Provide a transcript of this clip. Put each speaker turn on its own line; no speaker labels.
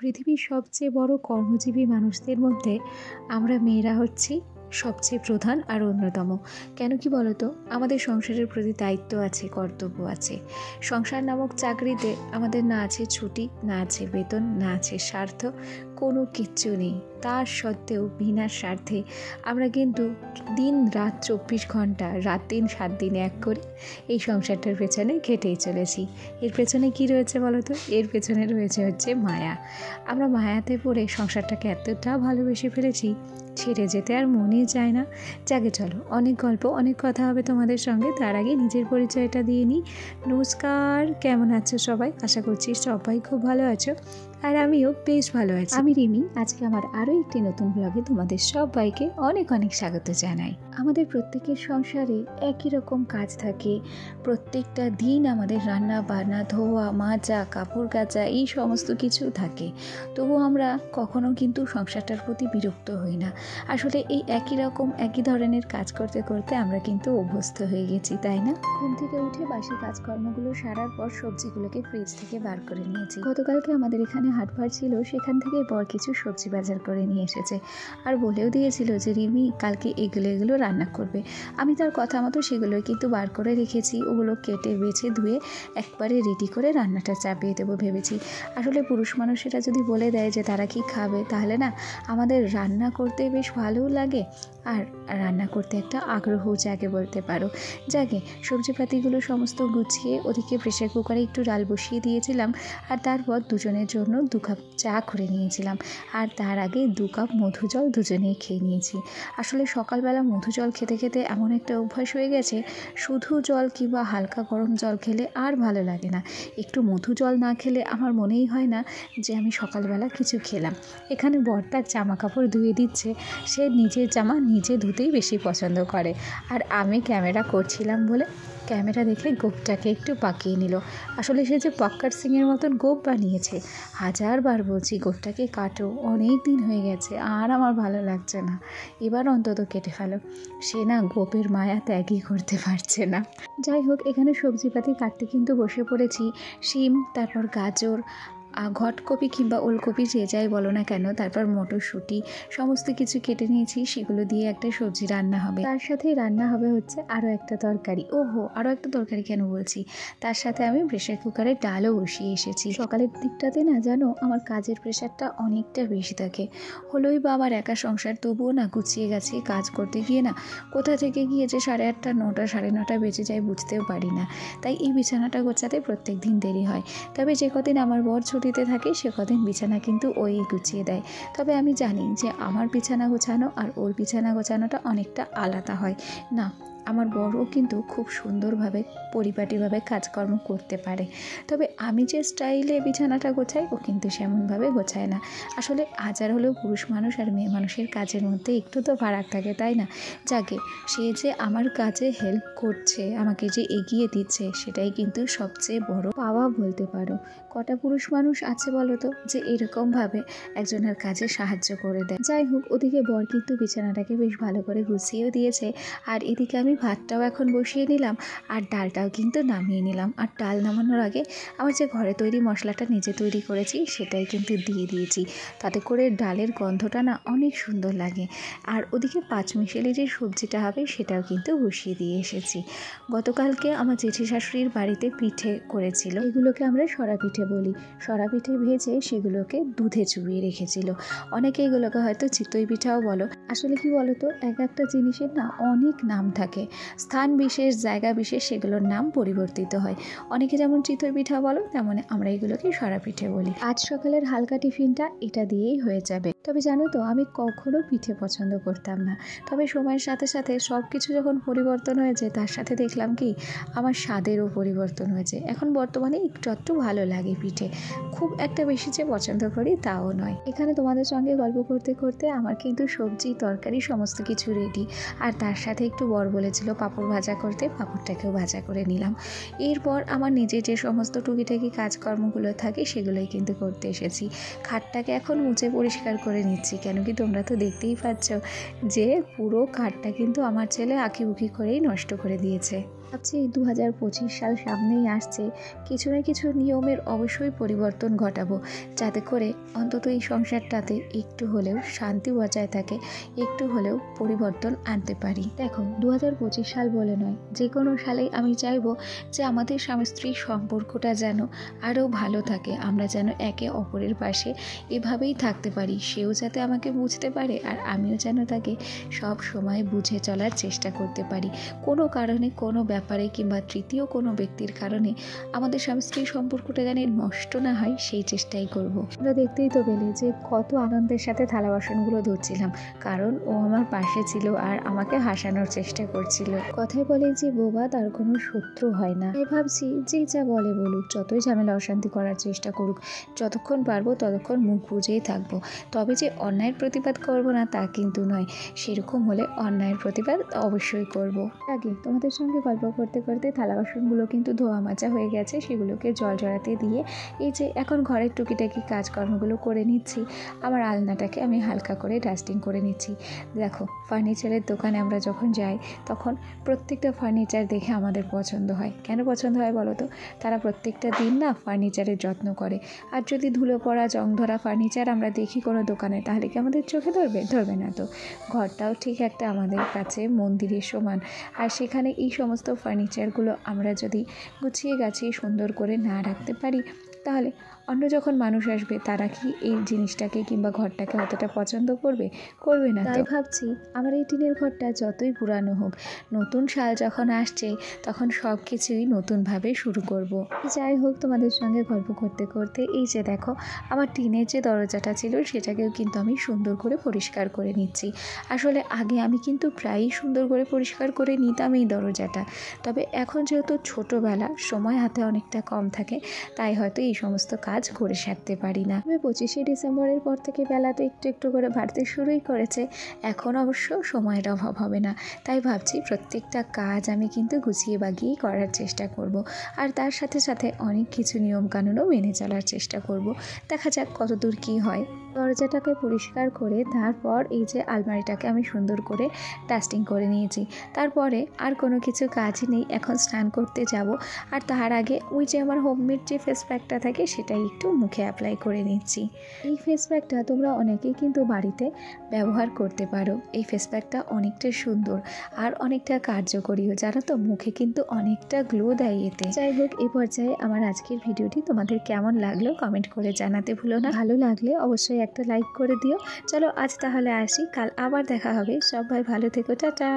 পৃথিবীর সবচেয়ে বড় কর্মজীবী মানুষদের মধ্যে আমরা মেয়েরা হচ্ছি সবচেয়ে প্রধান আর অন্যতম। কেন কি বলতো, আমাদের সংসারের প্রতি দায়িত্ব আছে, কর্তব্য আছে। সংসার নামক চাকরিতে আমাদের না আছে ছুটি, না আছে বেতন, না আছে স্বার্থ, কোনো কিচ্ছু নেই। তার সত্ত্বেও বিনা স্বার্থে আমরা কিন্তু দিন রাত 24 ঘন্টা, রাত দিন 7 দিন এক করে এই সংসারটার পেছনে ঘেটেই চলেছি। এর পেছনে কি রয়েছে বলো তো? এর পেছনে রয়েছে হচ্ছে মায়া। আমরা মায়াতে পড়ে সংসারটাকে এতটা ভালোবেসে ফেলেছি, ছেড়ে যেতে আর মনে চায় না। যাকে চলো, অনেক গল্প, অনেক কথা হবে তোমাদের সঙ্গে। তার আগে নিজের পরিচয়টা দিয়ে নিই। নমস্কার, কেমন আছো সবাই? আশা করছি সবাই খুব ভালো আছো, আর আমিও বেশ ভালো আছি। আমি রিমি। আজকে আমার আরও একটি নতুন ব্লগে তোমাদের সবাইকে অনেক অনেক স্বাগত জানাই। আমাদের প্রত্যেকের সংসারে একই রকম কাজ থাকে। প্রত্যেকটা দিন আমাদের রান্না বান্না, ধোয়া মাজা, কাপড় কাচা, এই সমস্ত কিছু থাকে। তবু আমরা কখনো কিন্তু সংসারটার প্রতি বিরক্ত হই না। আসলে এই একই রকম একই ধরনের কাজ করতে করতে আমরা কিন্তু অভ্যস্ত হয়ে গেছি, তাই না? ঘুম থেকে উঠে বাসি কাজকর্মগুলো সারার পর সবজিগুলোকে ফ্রিজ থেকে বার করে নিয়েছি। গতকালকে আমাদের এখানে হাটবার ছিল, সেখান থেকে বর কিছু সবজি বাজার করে নিয়ে এসেছে, আর বলেও দিয়েছিল যে রিমি কালকে এগুলো রান্না করবে। আমি তার কথা মতো সেগুলোই কিন্তু বার করে রেখেছি। ওগুলো কেটে বেছে ধুয়ে একবারে রেডি করে রান্নাটা চাপিয়ে দেবো ভেবেছি। আসলে পুরুষ মানুষেরা যদি বলে দেয় যে তারা কি খাবে, তাহলে না আমাদের রান্না করতে বেশ ভালোও লাগে, আর রান্না করতে একটা আগ্রহ জাগে বলতে পারো। যাকে সবজিপাতিগুলো সমস্ত গুছিয়ে ওদিকে প্রেশার কুকারে একটু ডাল বসিয়ে দিয়েছিলাম, আর তারপর দুজনের জন্য 2 কাপ চা করে নিয়েছিলাম, আর তার আগে 2 কাপ মধু জল দুজনেই খেয়ে নিয়েছি। আসলে সকালবেলা মধু জল খেতে খেতে এমন একটা অভ্যাস হয়ে গেছে, শুধু জল কিংবা হালকা গরম জল খেলে আর ভালো লাগে না। একটু মধু জল না খেলে আমার মনেই হয় না যে আমি সকালবেলা কিছু খেলাম। এখানে বর তার জামা কাপড় ধুয়ে দিচ্ছে। সে নিজের জামা নিজে ধুতেই বেশি পছন্দ করে, আর আমি ক্যামেরা করছিলাম বলে ক্যামেরা দেখে গোপটাকে একটু পাকিয়ে নিল। আসলে সে যে পক্কার সিংয়ের মতন গোপ বানিয়েছে। 1000 বার বলছি গোপটাকে কাটো, অনেক দিন হয়ে গেছে, আর আমার ভালো লাগছে না, এবার অন্তত কেটে ফেলো। সে না গোপের মায়া ত্যাগই করতে পারছে না। যাই হোক, এখানে সবজিপাতি কাটতে কিন্তু বসে পড়েছি। শিম, তারপর গাজর, ঘটকপি কিংবা ওলকপি যে যাই বলো না কেন, তারপর মটরশুঁটি, সমস্ত কিছু কেটে নিয়েছি। সেগুলো দিয়ে একটা সবজি রান্না হবে। তার সাথেই রান্না হবে হচ্ছে আরও একটা তরকারি। আরও একটা তরকারি কেন বলছি, তার সাথে আমি প্রেশার কুকারে ডালও বসিয়ে এসেছি। সকালের দিকটাতে না জানো, আমার কাজের প্রেশারটা অনেকটা বেশি থাকে। হলোই বা আমার একা সংসার, তবুও না গুছিয়ে গেছে কাজ করতে গিয়ে না কোথা থেকে গিয়েছে 8:30, 9টা, 9:30 বেজে যায়, বুঝতেও পারি না। তাই এই বিছানাটা গোছাতে প্রত্যেক দিন দেরি হয়। তবে যে কদিন আমার বর ছুটিতে থাকে সে কদিন বিছানা কিন্তু ওই গুছিয়ে দেয়। তবে আমি জানি যে আমার বিছানা গোছানো আর ওর বিছানা গোছানোটা অনেকটা আলাদা হয় না। আমার বড়ও কিন্তু খুব সুন্দরভাবে পরিপাটিভাবে কাজকর্ম করতে পারে, তবে আমি যে স্টাইলে বিছানাটা গোছাই ও কিন্তু সেমনভাবে গোছায় না। আসলে হাজার হলেও পুরুষ মানুষ আর মেয়ে মানুষের কাজের মধ্যে একটু তো ফারাক থাকে, তাই না? যাকে সে যে আমার কাজে হেল্প করছে, আমাকে যে এগিয়ে দিচ্ছে, সেটাই কিন্তু সবচেয়ে বড় পাওয়া বলতে পারো। কটা পুরুষ মানুষ আছে বলো তো যে এরকমভাবে একজনের কাজে সাহায্য করে দেয়? যাই হোক, ওদিকে বর কিন্তু বিছানাটাকে বেশ ভালো করে গুছিয়েও দিয়েছে, আর এদিকে আমি ভাতটাও এখন বসিয়ে নিলাম, আর ডালটাও কিন্তু নামিয়ে নিলাম। আর ডাল নামানোর আগে আমার যে ঘরে তৈরি মশলাটা নিজে তৈরি করেছি সেটাই কিন্তু দিয়ে দিয়েছি, তাতে করে ডালের গন্ধটা না অনেক সুন্দর লাগে। আর ওদিকে 5 মিশালি যে সবজিটা হবে সেটাও কিন্তু বসিয়ে দিয়ে এসেছি। গতকালকে আমার জেঠি শাশুড়ির বাড়িতে পিঠে করেছিল, এগুলোকে আমরা সরা পিঠে বলি। সরা পিঠে ভেজে সেগুলোকে দুধে চুবিয়ে রেখেছিল। অনেকে এগুলোকে হয়তো চিতই পিঠাও বলো। আসলে কি বলো তো, একটা জিনিসের না অনেক নাম থাকে, স্থান বিশেষ, জায়গা বিশেষ সেগুলোর নাম পরিবর্তিত হয়। অনেকে যেমন চিতই পিঠা বলো, তেমন আমরা এগুলোকে সরা পিঠে বলি। আজ সকালের হালকা টিফিনটা এটা দিয়েই হয়ে যাবে। তবে জানো তো, আমি কখনো পিঠে পছন্দ করতাম না, তবে সময়ের সাথে সাথে সব কিছু যখন পরিবর্তন হয়েছে, তার সাথে দেখলাম কি আমার স্বাদেরও পরিবর্তন হয়েছে। এখন বর্তমানে একটু ভালো লাগে পিঠে, খুব একটা বেশি যে পছন্দ করি তাও নয়। এখানে তোমাদের সঙ্গে গল্প করতে করতে আমার কিন্তু সবজি তরকারি সমস্ত কিছু রেডি, আর তার সাথে একটু বর বলেছিল পাঁপড় ভাজা করতে, পাঁপড়টাকেও ভাজা করে নিলাম। এরপর আমার নিজের যে সমস্ত টুকিটাকি কাজকর্মগুলো থাকে সেগুলোই কিন্তু করতে এসেছি। খাটটাকে এখন মুছে পরিষ্কার করে নিচ্ছি, কেন কি তোমরা তো দেখতেই পাচ্ছ যে পুরো খাটটা কিন্তু আমার ছেলে আঁকিবুকি করেই নষ্ট করে দিয়েছে। ভাবছি 2025 সাল সামনেই আসছে, কিছু না কিছু নিয়মের অবশ্যই পরিবর্তন ঘটাবো, যাতে করে অন্তত এই সংসারটাতে একটু হলেও শান্তি বজায় থাকে, একটু হলেও পরিবর্তন আনতে পারি। দেখো, 2025 সাল বলে নয়, যে কোনো সালেই আমি চাইবো যে আমাদের স্বামী স্ত্রীর সম্পর্কটা যেন আরও ভালো থাকে, আমরা যেন একে অপরের পাশে এভাবেই থাকতে পারি, সেও যাতে আমাকে বুঝতে পারে আর আমিও যেন তাকে সব সময় বুঝে চলার চেষ্টা করতে পারি। কোনো কারণে, কোনো ব্যাপারে কিংবা তৃতীয় কোনো ব্যক্তির কারণে আমাদের স্বামী স্ত্রীর সম্পর্কটা যেন নষ্ট না হয়, সেই চেষ্টাই করব। আমরা দেখতেই তো পেলে যে কত আনন্দের সাথে থালা বাসনগুলো ধুচ্ছিলাম, কারণ ও আমার পাশে ছিল আর আমাকে হাসানোর চেষ্টা করছিল। কথায় বলে যে বোবা তার কোনো শত্রু হয় না। তাই ভাবছি যে যা বলে বলুক, যতই ঝামেলা অশান্তি করার চেষ্টা করুক, যতক্ষণ পারবো ততক্ষণ মুখ বুঝেই থাকবো। তবে যে অন্যায়ের প্রতিবাদ করব না তা কিন্তু নয়, সেরকম হলে অন্যায়ের প্রতিবাদ অবশ্যই করব। আগে তোমাদের সঙ্গে গল্প করতে করতে থালা বাসনগুলো কিন্তু ধোয়া মাজা হয়ে গেছে, সেগুলোকে জল জড়াতে দিয়ে এই যে এখন ঘরের টুকিটাকি কাজকর্মগুলো করে নিচ্ছি। আমার আলনাটাকে আমি হালকা করে ডাস্টিং করে নিচ্ছি। দেখো, ফার্নিচারের দোকানে আমরা যখন যাই তখন প্রত্যেকটা ফার্নিচার দেখে আমাদের পছন্দ হয়। কেন পছন্দ হয় বলো তো? তারা প্রত্যেকটা দিন না ফার্নিচারের যত্ন করে। আর যদি ধুলো পড়া জং ধরা ফার্নিচার আমরা দেখি কোনো দোকানে, তাহলে কি আমাদের চোখে ধরবে না তো? ঘরটাও ঠিক একটা আমাদের কাছে মন্দিরের সমান, আর সেখানে এই সমস্ত ফার্নিচারগুলো আমরা যদি গুছিয়ে গাছিয়ে সুন্দর করে না রাখতে পারি, তাহলে অন্য যখন মানুষ আসবে তারা কি এই জিনিসটাকে কিংবা ঘরটাকে অতটা পছন্দ করবে না। তাই ভাবছি আমার এই টিনের ঘরটা যতই পুরানো হোক, নতুন সাল যখন আসছে তখন সব কিছুই নতুনভাবে শুরু করব। যাই হোক, তোমাদের সঙ্গে গল্প করতে করতে এই যে দেখো, আমার টিনের যে দরজাটা ছিল সেটাকেও কিন্তু আমি সুন্দর করে পরিষ্কার করে নিচ্ছি। আসলে আগে আমি কিন্তু প্রায়ই সুন্দর করে পরিষ্কার করে নিতাম এই দরজাটা, তবে এখন যেহেতু ছোটোবেলা, সময় হাতে অনেকটা কম থাকে, তাই হয়তো এই সমস্ত কাজ করে সারতে পারি না। তবে 25শে ডিসেম্বরের পর থেকে বেলা তো একটু একটু করে বাড়তে শুরুই করেছে, এখন অবশ্য সময়ের অভাব হবে না। তাই ভাবছি প্রত্যেকটা কাজ আমি কিন্তু গুছিয়ে বাগিয়ে করার চেষ্টা করব, আর তার সাথে সাথে অনেক কিছু নিয়মকানুনও মেনে চলার চেষ্টা করব। দেখা যাক কতদূর কী হয়। দরজাটাকে পরিষ্কার করে তারপর এই যে আলমারিটাকে আমি সুন্দর করে ডাস্টিং করে নিয়েছি। তারপরে আর কোনো কিছু কাজই নেই, এখন স্নান করতে যাব। আর তার আগে ওই যে আমার হোমমেড যে ফেস প্যাকটা থাকে সেটাই একটু মুখে অ্যাপ্লাই করে নিচ্ছি। এই ফেস প্যাকটা তোমরা অনেকেই কিন্তু বাড়িতে ব্যবহার করতে পারো। এই ফেস প্যাকটা অনেকটা সুন্দর আর অনেকটা কার্যকরীও, যারা তো মুখে কিন্তু অনেকটা গ্লো দেয় এতে। যাই হোক, এই পর্যায়ে আমার আজকের ভিডিওটি তোমাদের কেমন লাগলো কমেন্ট করে জানাতে ভুলো না। ভালো লাগলে অবশ্যই একটা লাইক করে দিও। চলো আজ তাহলে আসি, কাল আবার দেখা হবে। সবাই ভালো থেকো, টাটা।